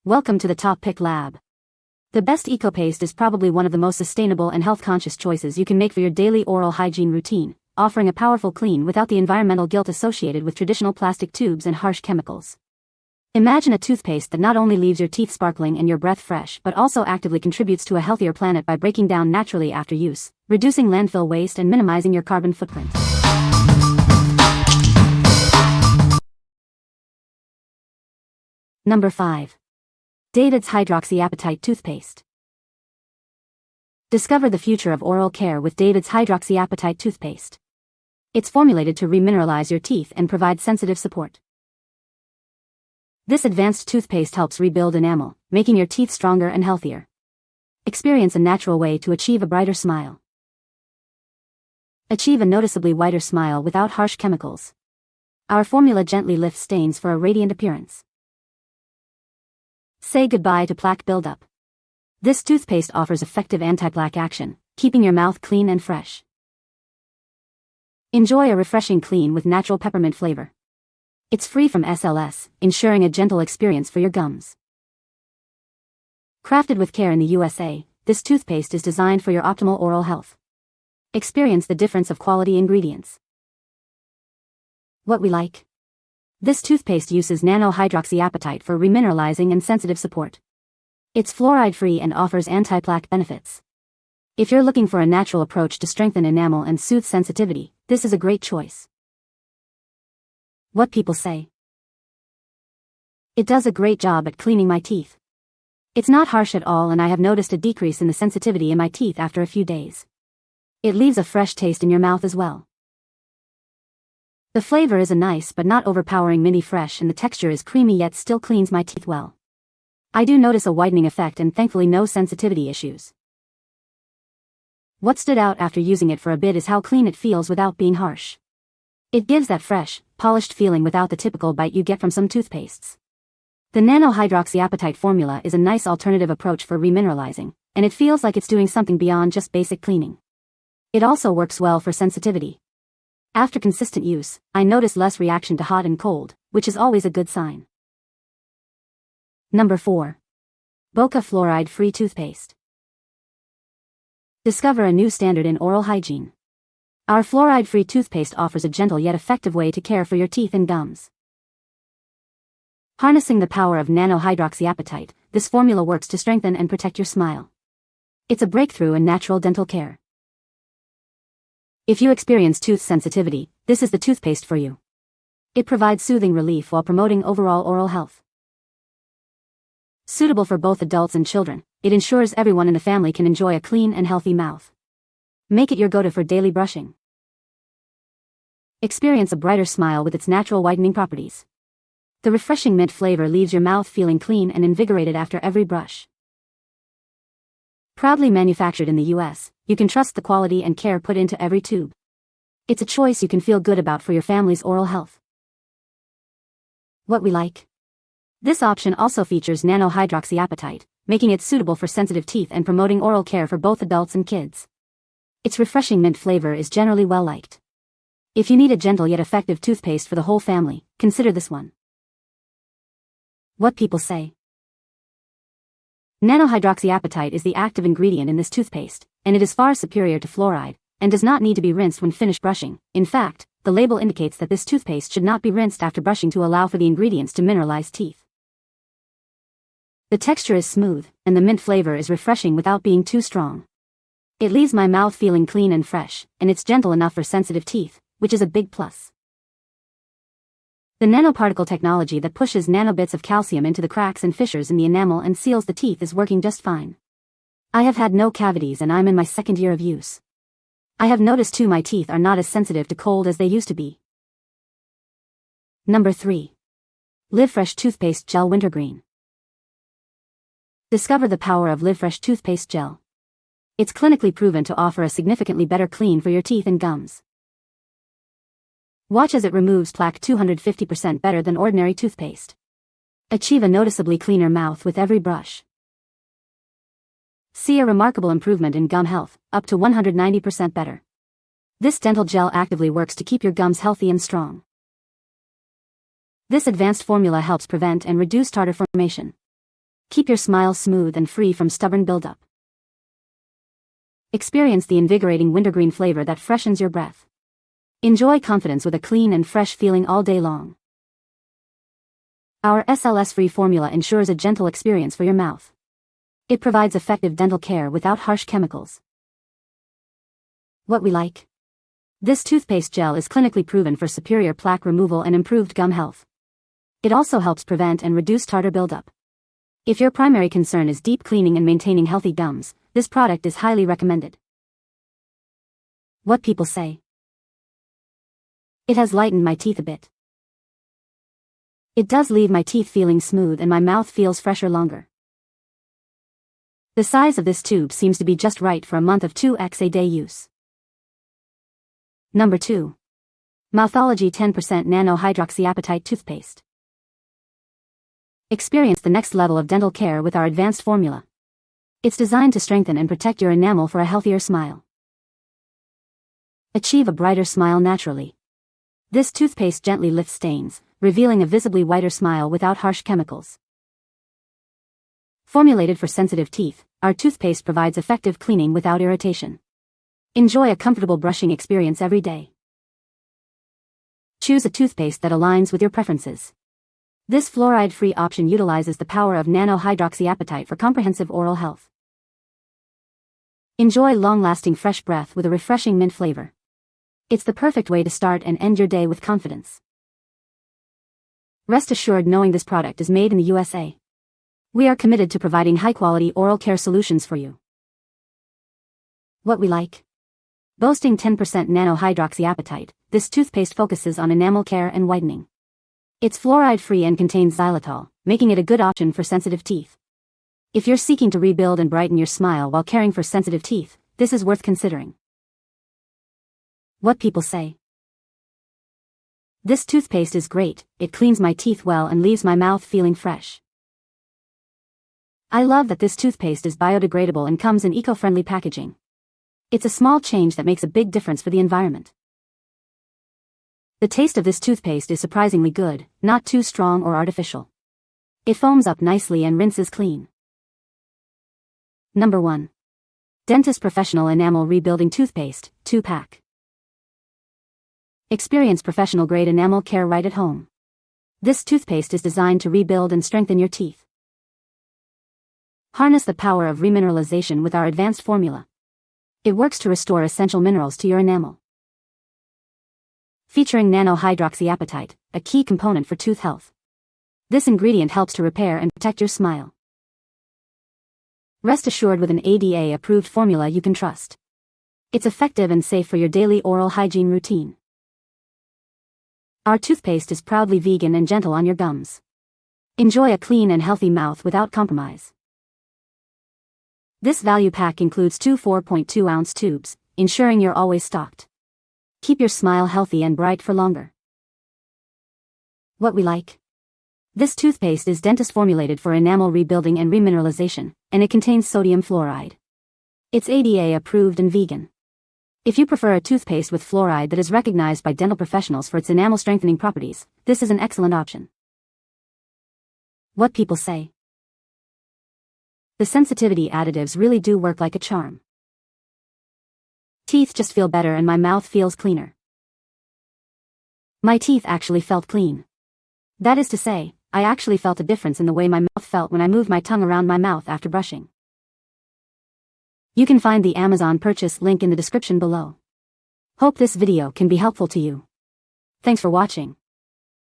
Welcome to the TopPick lab. The best EcoPaste is probably one of the most sustainable and health-conscious choices you can make for your daily oral hygiene routine, offering a powerful clean without the environmental guilt associated with traditional plastic tubes and harsh chemicals. Imagine a toothpaste that not only leaves your teeth sparkling and your breath fresh but also actively contributes to a healthier planet by breaking down naturally after use, reducing landfill waste and minimizing your carbon footprint. Number 5. David's Hydroxyapatite Toothpaste. Discover the future of oral care with David's Hydroxyapatite Toothpaste. It's formulated to remineralize your teeth and provide sensitive support. This advanced toothpaste helps rebuild enamel, making your teeth stronger and healthier. Experience a natural way to achieve a brighter smile. Achieve a noticeably whiter smile without harsh chemicals. Our formula gently lifts stains for a radiant appearance. Say goodbye to plaque buildup. This toothpaste offers effective anti-plaque action, keeping your mouth clean and fresh. Enjoy a refreshing clean with natural peppermint flavor. It's free from SLS, ensuring a gentle experience for your gums. Crafted with care in the USA, this toothpaste is designed for your optimal oral health. Experience the difference of quality ingredients. What we like. This toothpaste uses Nano hydroxyapatite for remineralizing and sensitive support. It's fluoride-free and offers anti-plaque benefits. If you're looking for a natural approach to strengthen enamel and soothe sensitivity, this is a great choice. What people say. It does a great job at cleaning my teeth. It's not harsh at all and I have noticed a decrease in the sensitivity in my teeth after a few days. It leaves a fresh taste in your mouth as well. The flavor is a nice but not overpowering mini fresh and the texture is creamy yet still cleans my teeth well. I do notice a whitening effect and thankfully no sensitivity issues. What stood out after using it for a bit is how clean it feels without being harsh. It gives that fresh, polished feeling without the typical bite you get from some toothpastes. The Nano hydroxyapatite formula is a nice alternative approach for remineralizing, and it feels like it's doing something beyond just basic cleaning. It also works well for sensitivity. After consistent use, I notice less reaction to hot and cold, which is always a good sign. Number 4. Boka Fluoride-Free Toothpaste. Discover a new standard in oral hygiene. Our fluoride-free toothpaste offers a gentle yet effective way to care for your teeth and gums. Harnessing the power of Nano hydroxyapatite, this formula works to strengthen and protect your smile. It's a breakthrough in natural dental care. If you experience tooth sensitivity, this is the toothpaste for you. It provides soothing relief while promoting overall oral health. Suitable for both adults and children, it ensures everyone in the family can enjoy a clean and healthy mouth. Make it your go-to for daily brushing. Experience a brighter smile with its natural whitening properties. The refreshing mint flavor leaves your mouth feeling clean and invigorated after every brush. Proudly manufactured in the US, you can trust the quality and care put into every tube. It's a choice you can feel good about for your family's oral health. What we like. This option also features Nano hydroxyapatite, making it suitable for sensitive teeth and promoting oral care for both adults and kids. Its refreshing mint flavor is generally well liked. If you need a gentle yet effective toothpaste for the whole family, consider this one. What people say. Nano hydroxyapatite is the active ingredient in this toothpaste, and it is far superior to fluoride, and does not need to be rinsed when finished brushing. In fact, the label indicates that this toothpaste should not be rinsed after brushing to allow for the ingredients to mineralize teeth. The texture is smooth, and the mint flavor is refreshing without being too strong. It leaves my mouth feeling clean and fresh, and it's gentle enough for sensitive teeth, which is a big plus. The nanoparticle technology that pushes nanobits of calcium into the cracks and fissures in the enamel and seals the teeth is working just fine. I have had no cavities and I'm in my second year of use. I have noticed too my teeth are not as sensitive to cold as they used to be. Number 3. LIVFRESH Toothpaste Gel Wintergreen. Discover the power of LIVFRESH Toothpaste Gel. It's clinically proven to offer a significantly better clean for your teeth and gums. Watch as it removes plaque 250% better than ordinary toothpaste. Achieve a noticeably cleaner mouth with every brush. See a remarkable improvement in gum health, up to 190% better. This dental gel actively works to keep your gums healthy and strong. This advanced formula helps prevent and reduce tartar formation. Keep your smile smooth and free from stubborn buildup. Experience the invigorating wintergreen flavor that freshens your breath. Enjoy confidence with a clean and fresh feeling all day long. Our SLS-free formula ensures a gentle experience for your mouth. It provides effective dental care without harsh chemicals. What we like. This toothpaste gel is clinically proven for superior plaque removal and improved gum health. It also helps prevent and reduce tartar buildup. If your primary concern is deep cleaning and maintaining healthy gums, this product is highly recommended. What people say. It has lightened my teeth a bit. It does leave my teeth feeling smooth and my mouth feels fresher longer. The size of this tube seems to be just right for a month of 2x a day use. Number 2. Mouthology 10% Nano Hydroxyapatite Toothpaste. Experience the next level of dental care with our advanced formula. It's designed to strengthen and protect your enamel for a healthier smile. Achieve a brighter smile naturally. This toothpaste gently lifts stains, revealing a visibly whiter smile without harsh chemicals. Formulated for sensitive teeth, our toothpaste provides effective cleaning without irritation. Enjoy a comfortable brushing experience every day. Choose a toothpaste that aligns with your preferences. This fluoride-free option utilizes the power of Nano Hydroxyapatite for comprehensive oral health. Enjoy long-lasting fresh breath with a refreshing mint flavor. It's the perfect way to start and end your day with confidence. Rest assured knowing this product is made in the USA. We are committed to providing high-quality oral care solutions for you. What we like. Boasting 10% Nano Hydroxyapatite, this toothpaste focuses on enamel care and whitening. It's fluoride-free and contains xylitol, making it a good option for sensitive teeth. If you're seeking to rebuild and brighten your smile while caring for sensitive teeth, this is worth considering. What people say. This toothpaste is great, it cleans my teeth well and leaves my mouth feeling fresh. I love that this toothpaste is biodegradable and comes in eco-friendly packaging. It's a small change that makes a big difference for the environment. The taste of this toothpaste is surprisingly good, not too strong or artificial. It foams up nicely and rinses clean. Number 1. Dentist Professional Enamel Rebuilding Toothpaste, 2-pack. Experience professional-grade enamel care right at home. This toothpaste is designed to rebuild and strengthen your teeth. Harness the power of remineralization with our advanced formula. It works to restore essential minerals to your enamel. Featuring Nano Hydroxyapatite, a key component for tooth health. This ingredient helps to repair and protect your smile. Rest assured with an ADA-approved formula you can trust. It's effective and safe for your daily oral hygiene routine. Our toothpaste is proudly vegan and gentle on your gums. Enjoy a clean and healthy mouth without compromise. This value pack includes 2 4.2-ounce tubes, ensuring you're always stocked. Keep your smile healthy and bright for longer. What we like. This toothpaste is dentist formulated for enamel rebuilding and remineralization, and it contains sodium fluoride. It's ADA approved and vegan. If you prefer a toothpaste with fluoride that is recognized by dental professionals for its enamel strengthening properties, this is an excellent option. What people say. The sensitivity additives really do work like a charm. Teeth just feel better and my mouth feels cleaner. My teeth actually felt clean. That is to say, I actually felt a difference in the way my mouth felt when I moved my tongue around my mouth after brushing. You can find the Amazon purchase link in the description below. Hope this video can be helpful to you. Thanks for watching.